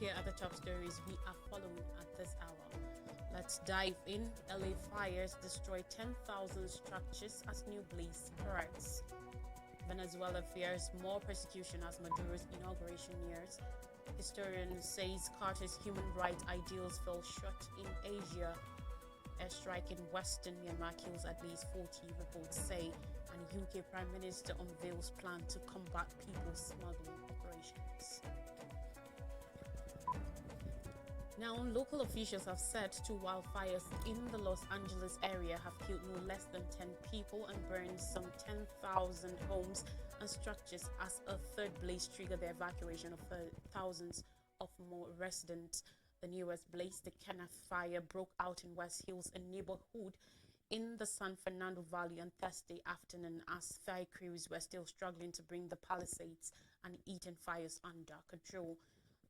here are the top stories we are following at this hour. Let's dive in. LA fires destroy 10,000 structures as new blaze spreads. Venezuela fears more persecution as Maduro's inauguration nears. Historian says Carter's human rights ideals fell short in Asia. Airstrike in western Myanmar kills at least 40, reports say, and UK Prime Minister unveils plan to combat people smuggling operations. Now, local officials have said two wildfires in the Los Angeles area have killed no less than 10 people and burned some 10,000 homes and structures as a third blaze triggered the evacuation of thousands of more residents. The newest blaze, the Kenneth Fire, broke out in West Hills, a neighborhood in the San Fernando Valley on Thursday afternoon as fire crews were still struggling to bring the Palisades and Eaton fires under control.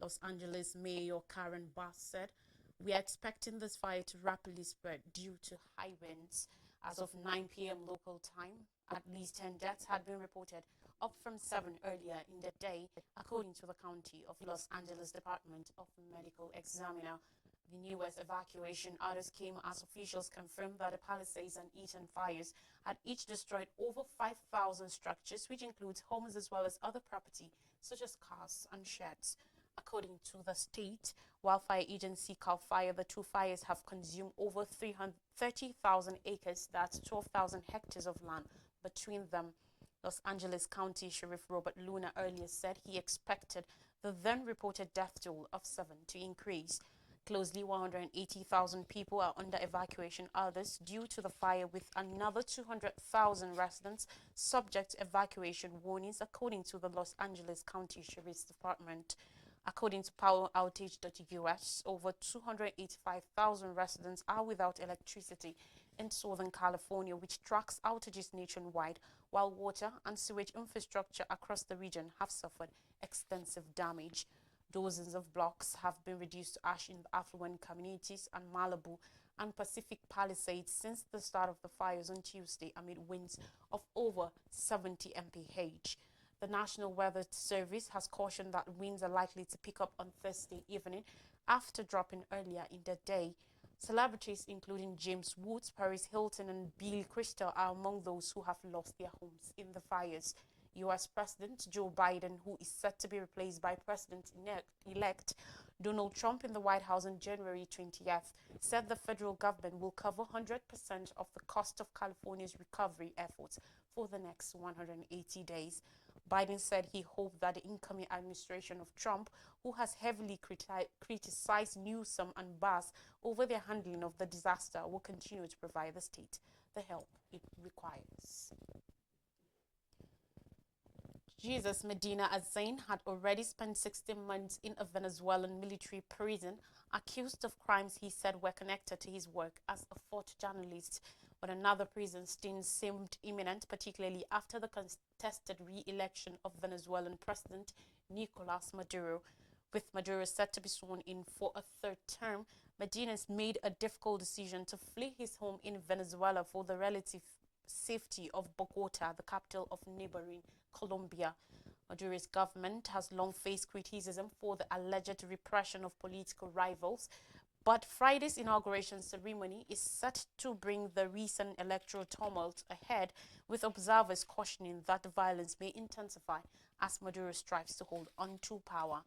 Los Angeles Mayor Karen Bass said, "We are expecting this fire to rapidly spread due to high winds." As of 9 p.m. local time, at least 10 deaths had been reported, up from 7 earlier in the day, according to the County of Los Angeles Department of Medical Examiner. The newest evacuation orders came as officials confirmed that the Palisades and Eaton fires had each destroyed over 5,000 structures, which includes homes as well as other property, such as cars and sheds. According to the state wildfire agency CAL FIRE, the two fires have consumed over 330,000 acres, that's 12,000 hectares of land between them. Los Angeles County Sheriff Robert Luna earlier said he expected the then reported death toll of 7 to increase. Closely 180,000 people are under evacuation orders due to the fire, with another 200,000 residents subject to evacuation warnings, according to the Los Angeles County Sheriff's Department. According to PowerOutage.us, over 285,000 residents are without electricity in Southern California, which tracks outages nationwide, while water and sewage infrastructure across the region have suffered extensive damage. Dozens of blocks have been reduced to ash in the affluent communities and Malibu and Pacific Palisades since the start of the fires on Tuesday amid winds of over 70 mph. The National Weather Service has cautioned that winds are likely to pick up on Thursday evening after dropping earlier in the day. Celebrities including James Woods, Paris Hilton, and Billy Crystal are among those who have lost their homes in the fires. U.S. President Joe Biden, who is set to be replaced by President-elect Donald Trump in the White House on January 20th, said the federal government will cover 100% of the cost of California's recovery efforts for the next 180 days. Biden said he hoped that the incoming administration of Trump, who has heavily criticized Newsom and Bass over their handling of the disaster, will continue to provide the state the help it requires. Jesus Medina Azain had already spent 16 months in a Venezuelan military prison, accused of crimes he said were connected to his work as a photojournalist. But another prison stint seemed imminent, particularly after the contested re-election of Venezuelan President Nicolas Maduro. With Maduro set to be sworn in for a third term, Medina's made a difficult decision to flee his home in Venezuela for the relative safety of Bogota, the capital of neighboring Colombia. Maduro's government has long faced criticism for the alleged repression of political rivals, but Friday's inauguration ceremony is set to bring the recent electoral tumult ahead, with observers cautioning that the violence may intensify as Maduro strives to hold on to power.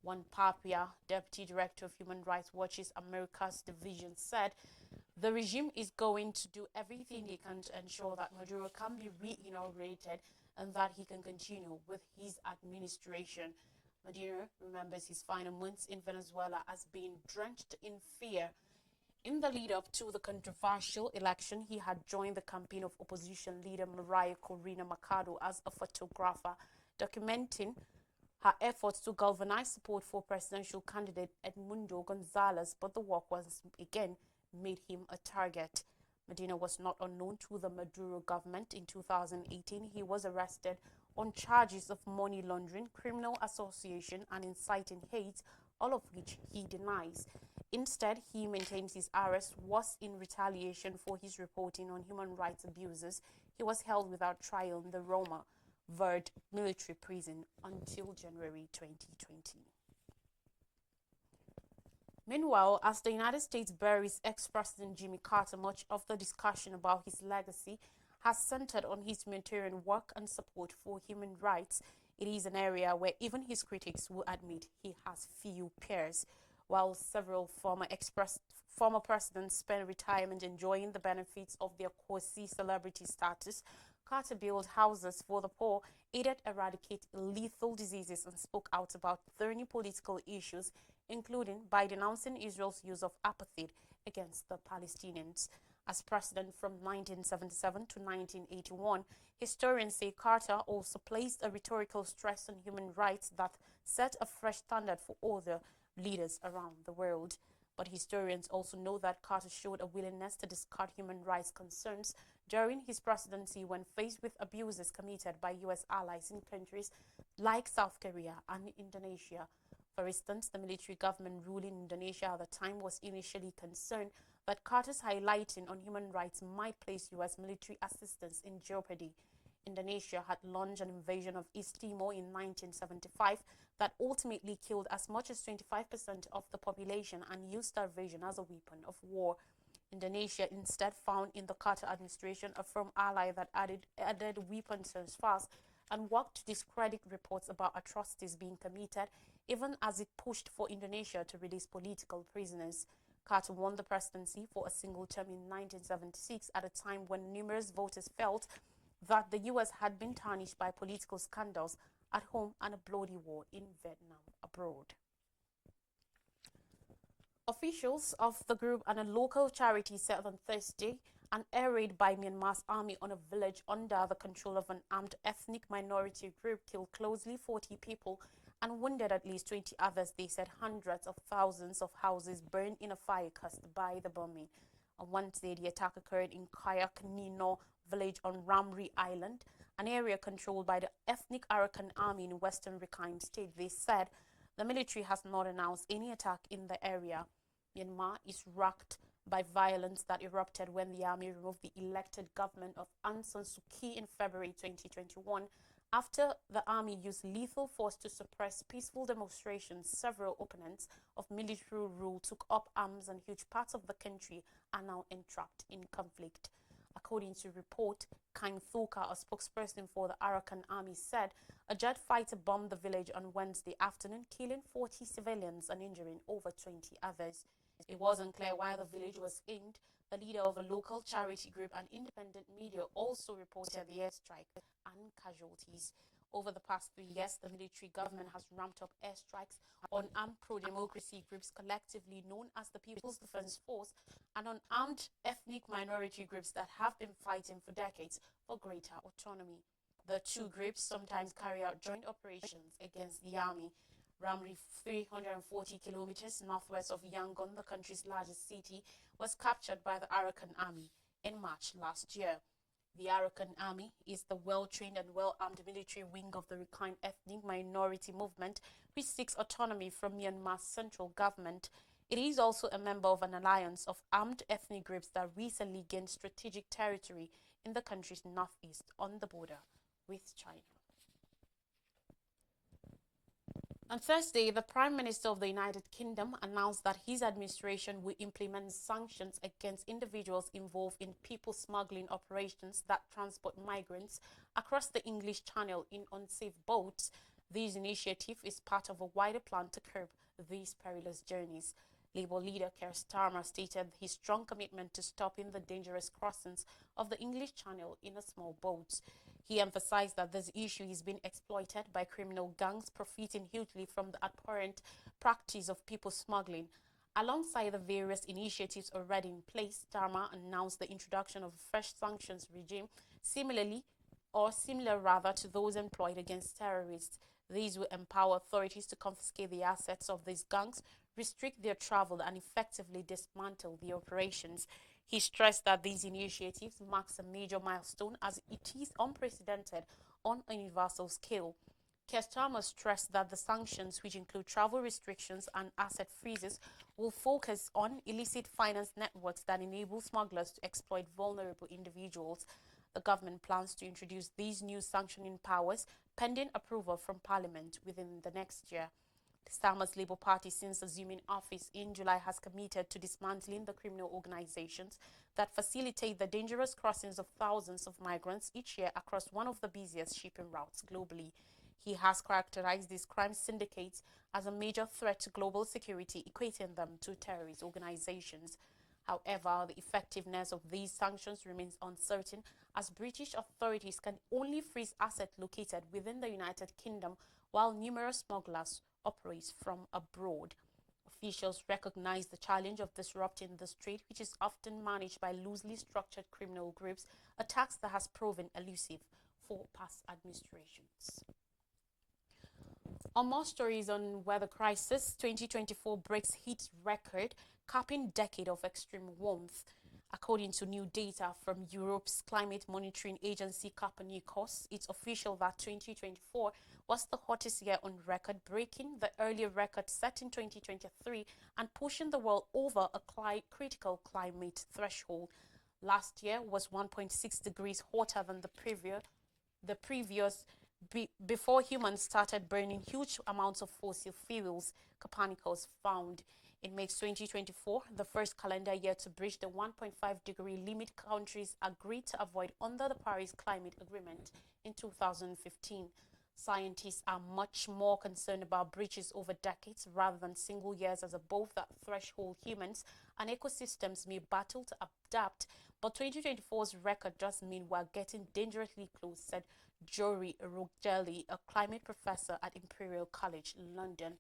Juan Tapia, Deputy Director of Human Rights Watch's Americas Division, said the regime is going to do everything they can to ensure that Maduro can be re-inaugurated and that he can continue with his administration. Maduro remembers his final months in Venezuela as being drenched in fear. In the lead-up to the controversial election, he had joined the campaign of opposition leader Maria Corina Machado as a photographer, documenting her efforts to galvanize support for presidential candidate Edmundo Gonzalez, but the work once again made him a target. Medina was not unknown to the Maduro government. In 2018, he was arrested on charges of money laundering, criminal association, and inciting hate, all of which he denies. Instead, he maintains his arrest was in retaliation for his reporting on human rights abuses. He was held without trial in the Roma Verde military prison until January 2020. Meanwhile, as the United States buries ex-President Jimmy Carter, much of the discussion about his legacy has centered on his humanitarian work and support for human rights. It is an area where even his critics will admit he has few peers. While several former presidents spent retirement enjoying the benefits of their quasi-celebrity status, Carter built houses for the poor, aided eradicate lethal diseases, and spoke out about thorny political issues, including by denouncing Israel's use of apartheid against the Palestinians. As president from 1977 to 1981, historians say Carter also placed a rhetorical stress on human rights that set a fresh standard for other leaders around the world. But historians also know that Carter showed a willingness to discard human rights concerns during his presidency when faced with abuses committed by U.S. allies in countries like South Korea and Indonesia. For instance, the military government ruling Indonesia at the time was initially concerned that Carter's highlighting on human rights might place U.S. military assistance in jeopardy. Indonesia had launched an invasion of East Timor in 1975 that ultimately killed as much as 25% of the population and used starvation as a weapon of war. Indonesia instead found in the Carter administration a firm ally that added weapons as fast and worked to discredit reports about atrocities being committed, even as it pushed for Indonesia to release political prisoners. Carter won the presidency for a single term in 1976 at a time when numerous voters felt that the U.S. had been tarnished by political scandals at home and a bloody war in Vietnam abroad. Officials of the group and a local charity said on Thursday an air raid by Myanmar's army on a village under the control of an armed ethnic minority group killed closely 40 people and wounded at least 20 others. They said hundreds of thousands of houses burned in a fire caused by the bombing. On Wednesday, the attack occurred in Kayak Nino village on Ramri Island, an area controlled by the ethnic Arakan army in western Rakhine State. They said the military has not announced any attack in the area. Myanmar is rocked by violence that erupted when the army removed the elected government of Aung San Suu Kyi in February 2021. After the army used lethal force to suppress peaceful demonstrations, several opponents of military rule took up arms and huge parts of the country are now entrapped in conflict. According to report, Kaing Thoka, a spokesperson for the Arakan army, said a jet fighter bombed the village on Wednesday afternoon, killing 40 civilians and injuring over 20 others. It wasn't clear why the village was aimed. The leader of a local charity group and independent media also reported the airstrike and casualties. Over the past 3 years, the military government has ramped up airstrikes on armed pro-democracy groups collectively known as the People's Defense Force and on armed ethnic minority groups that have been fighting for decades for greater autonomy. The two groups sometimes carry out joint operations against the army. Ramri, 340 kilometers northwest of Yangon, the country's largest city, was captured by the Arakan army in March last year. The Arakan army is the well-trained and well-armed military wing of the Rakhine ethnic minority movement, which seeks autonomy from Myanmar's central government. It is also a member of an alliance of armed ethnic groups that recently gained strategic territory in the country's northeast on the border with China. On Thursday, the Prime Minister of the United Kingdom announced that his administration will implement sanctions against individuals involved in people smuggling operations that transport migrants across the English Channel in unsafe boats. This initiative is part of a wider plan to curb these perilous journeys. Labour leader Keir Starmer stated his strong commitment to stopping the dangerous crossings of the English Channel in a small boats. He emphasized that this issue is being exploited by criminal gangs profiting hugely from the abhorrent practice of people smuggling. Alongside the various initiatives already in place, Starmer announced the introduction of a fresh sanctions regime similar to those employed against terrorists. These will empower authorities to confiscate the assets of these gangs, restrict their travel, and effectively dismantle the operations. He stressed that these initiatives marks a major milestone as it is unprecedented on a universal scale. Keir Starmer stressed that the sanctions, which include travel restrictions and asset freezes, will focus on illicit finance networks that enable smugglers to exploit vulnerable individuals. The government plans to introduce these new sanctioning powers pending approval from Parliament within the next year. Starmer's Labour Party, since assuming office in July, has committed to dismantling the criminal organizations that facilitate the dangerous crossings of thousands of migrants each year across one of the busiest shipping routes globally. He has characterized these crime syndicates as a major threat to global security, equating them to terrorist organizations. However, the effectiveness of these sanctions remains uncertain, as British authorities can only freeze assets located within the United Kingdom, while numerous smugglers operate from abroad. Officials recognize the challenge of disrupting the trade, which is often managed by loosely structured criminal groups, a task that has proven elusive for past administrations. On more stories on weather crisis, 2024 breaks heat record, capping decade of extreme warmth. According to new data from Europe's climate monitoring agency Copernicus, it's official that 2024 was the hottest year on record, breaking the earlier record set in 2023 and pushing the world over a critical climate threshold. Last year was 1.6 degrees hotter than the previous before humans started burning huge amounts of fossil fuels, Copernicus found. It makes 2024 the first calendar year to breach the 1.5-degree limit countries agreed to avoid under the Paris Climate Agreement in 2015. Scientists are much more concerned about breaches over decades rather than single years, as above that threshold humans and ecosystems may battle to adapt. But 2024's record does mean we're getting dangerously close, said Jory Rogelli, a climate professor at Imperial College London.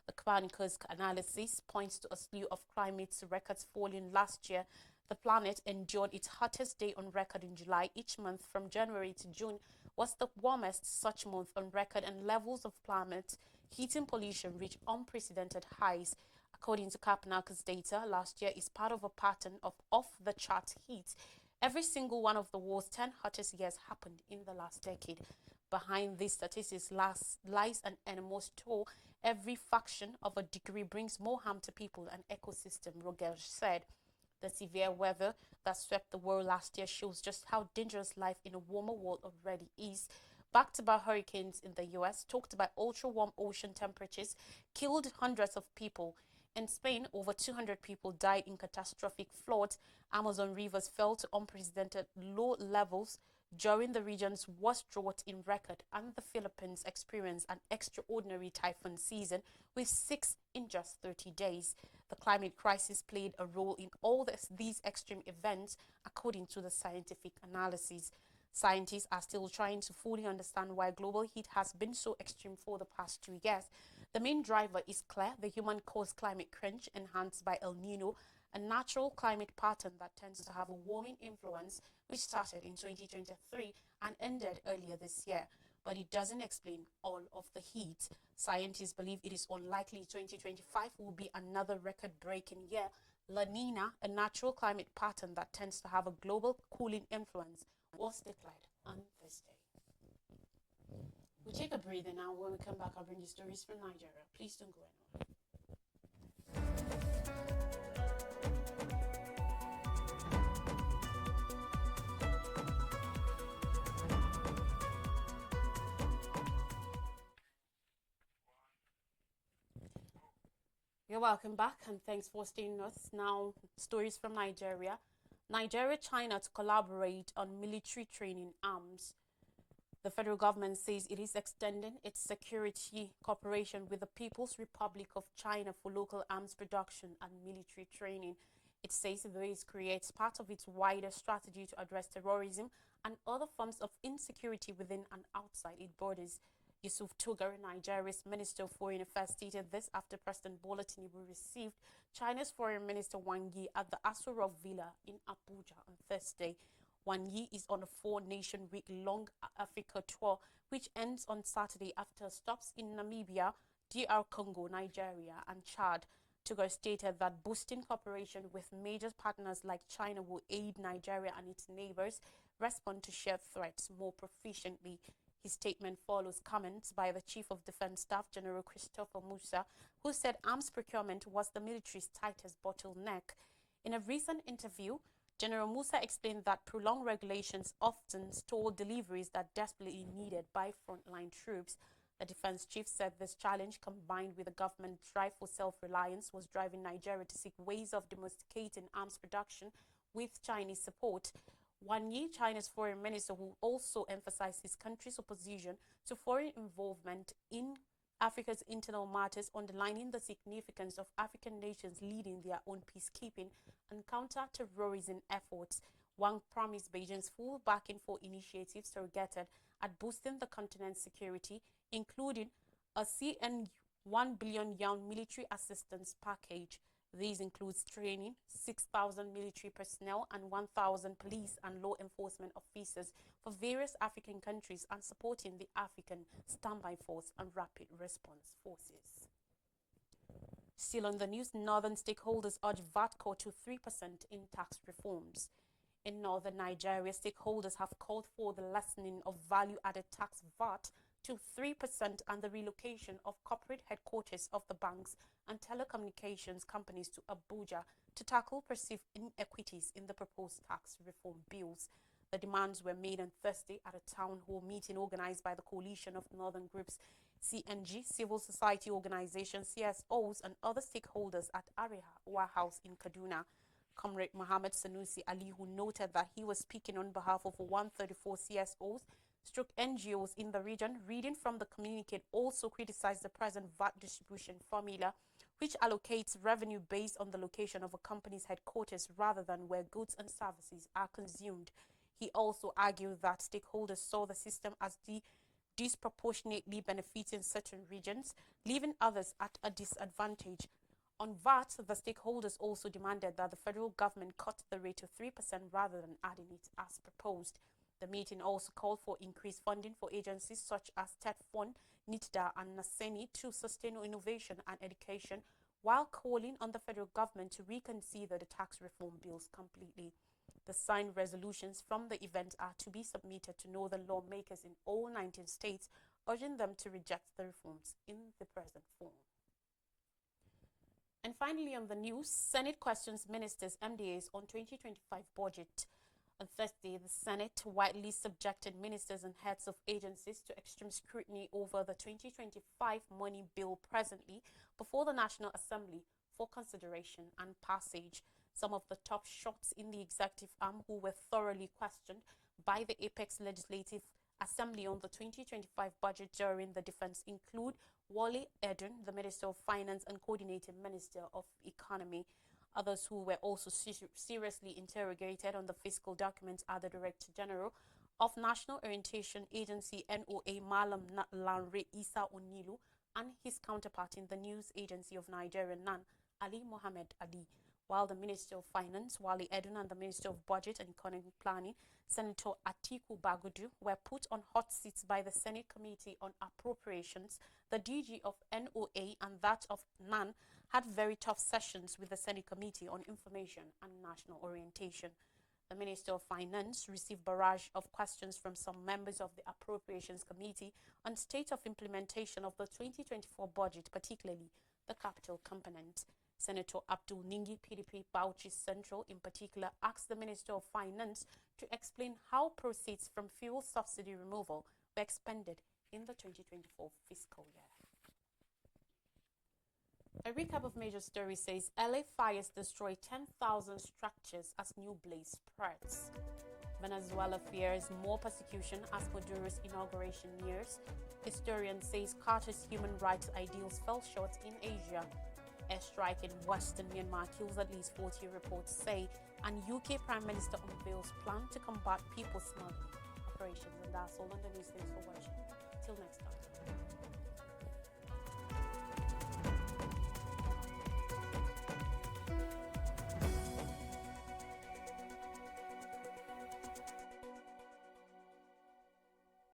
The Copernicus analysis points to a slew of climate records falling last year. The planet endured its hottest day on record in July. Each month from January to June was the warmest such month on record, and levels of planet heating pollution reached unprecedented highs. According to Copernicus data, last year is part of a pattern of off-the-chart heat. Every single one of the world's 10 hottest years happened in the last decade. Behind these statistics lies an enormous toll. Every fraction of a degree brings more harm to people and ecosystem, Rogel said. The severe weather that swept the world last year shows just how dangerous life in a warmer world already is. Backed by hurricanes in the US, talked by ultra-warm ocean temperatures, killed hundreds of people. In Spain, over 200 people died in catastrophic floods. Amazon rivers fell to unprecedented low levels during the region's worst drought in record, and the Philippines experienced an extraordinary typhoon season with 6 in just 30 days. The climate crisis played a role in all these extreme events, according to the scientific analysis. Scientists are still trying to fully understand why global heat has been so extreme for the past 2 years. The main driver is clear: the human-caused climate crunch enhanced by El Nino, a natural climate pattern that tends to have a warming influence, which started in 2023 and ended earlier this year. But it doesn't explain all of the heat. Scientists believe it is unlikely 2025 will be another record-breaking year. La Nina, a natural climate pattern that tends to have a global cooling influence, was declared on Thursday. We'll take a breather now. When we come back, I'll bring you stories from Nigeria. Please don't go anywhere. You're welcome back, and thanks for staying with us. Now, stories from Nigeria. Nigeria-China to collaborate on military training arms. The federal government says it is extending its security cooperation with the People's Republic of China for local arms production and military training. It says this creates part of its wider strategy to address terrorism and other forms of insecurity within and outside its borders. Yusuf Tugar, Nigeria's Minister of Foreign Affairs, stated this after President Bola Tinubu received China's Foreign Minister Wang Yi at the Aso Rock Villa in Abuja on Thursday. Wang Yi is on a 4-nation week-long Africa tour, which ends on Saturday after stops in Namibia, DR Congo, Nigeria, and Chad. Tugar stated that boosting cooperation with major partners like China will aid Nigeria and its neighbors respond to shared threats more proficiently. His statement follows comments by the Chief of Defense Staff, General Christopher Musa, who said arms procurement was the military's tightest bottleneck. In a recent interview, General Musa explained that prolonged regulations often stall deliveries that desperately needed by frontline troops. The defense chief said this challenge, combined with the government's drive for self-reliance, was driving Nigeria to seek ways of domesticating arms production with Chinese support. Wang Yi, China's foreign minister, who also emphasized his country's opposition to foreign involvement in Africa's internal matters, underlining the significance of African nations leading their own peacekeeping and counter-terrorism efforts. Wang promised Beijing's full backing for initiatives targeted at boosting the continent's security, including a CNY 1 billion yuan military assistance package. These includes training 6,000 military personnel and 1,000 police and law enforcement officers for various African countries and supporting the African Standby Force and Rapid Response Forces. Still on the news, northern stakeholders urge VAT cut to 3% in tax reforms. In northern Nigeria, stakeholders have called for the lessening of value-added tax VAT to 3% and the relocation of corporate headquarters of the banks and telecommunications companies to Abuja to tackle perceived inequities in the proposed tax reform bills. The demands were made on Thursday at a town hall meeting organized by the coalition of northern groups CNG, civil society organizations, CSOs, and other stakeholders at Arewa House in Kaduna. Comrade Mohammed Sanusi Ali, who noted that he was speaking on behalf of 134 CSOs, NGOs in the region, reading from the communique, also criticized the present VAT distribution formula, which allocates revenue based on the location of a company's headquarters rather than where goods and services are consumed. He also argued that stakeholders saw the system as disproportionately benefiting certain regions, leaving others at a disadvantage. On VAT, the stakeholders also demanded that the federal government cut the rate to 3% rather than adding it as proposed. The meeting also called for increased funding for agencies such as TEDFund, NITDA, and NASENI to sustain innovation and education, while calling on the federal government to reconsider the tax reform bills completely. The signed resolutions from the event are to be submitted to northern lawmakers in all 19 states, urging them to reject the reforms in the present form. And finally on the news, Senate questions ministers' MDAs on 2025 budget. On Thursday, the Senate widely subjected ministers and heads of agencies to extreme scrutiny over the 2025 money bill presently before the National Assembly for consideration and passage. Some of the top shots in the executive arm who were thoroughly questioned by the Apex Legislative Assembly on the 2025 budget during the defense include Wale Edun, the Minister of Finance and Coordinating Minister of Economy. Others who were also seriously interrogated on the fiscal documents are the Director General of National Orientation Agency NOA Malam Lanre Isa Onilu and his counterpart in the news agency of Nigeria NAN, Ali Mohammed Ali. While the Minister of Finance, Wale Edun, and the Minister of Budget and Economic Planning, Senator Atiku Bagudu, were put on hot seats by the Senate Committee on Appropriations, the DG of NOA and that of NAN had very tough sessions with the Senate Committee on Information and National Orientation. The Minister of Finance received barrage of questions from some members of the Appropriations Committee on state of implementation of the 2024 budget, particularly the capital component. Senator Abdul Ningi, PDP Bauchi Central, in particular, asked the Minister of Finance to explain how proceeds from fuel subsidy removal were expended in the 2024 fiscal year. A recap of major stories says LA fires destroy 10,000 structures as new blaze spreads. Venezuela fears more persecution as Maduro's inauguration nears. Historian says Carter's human rights ideals fell short in Asia. Airstrike in western Myanmar kills at least 40, reports say, and UK Prime Minister unveils plan to combat people smuggling operations. And that's all on the news. Thanks for watching. Till next time.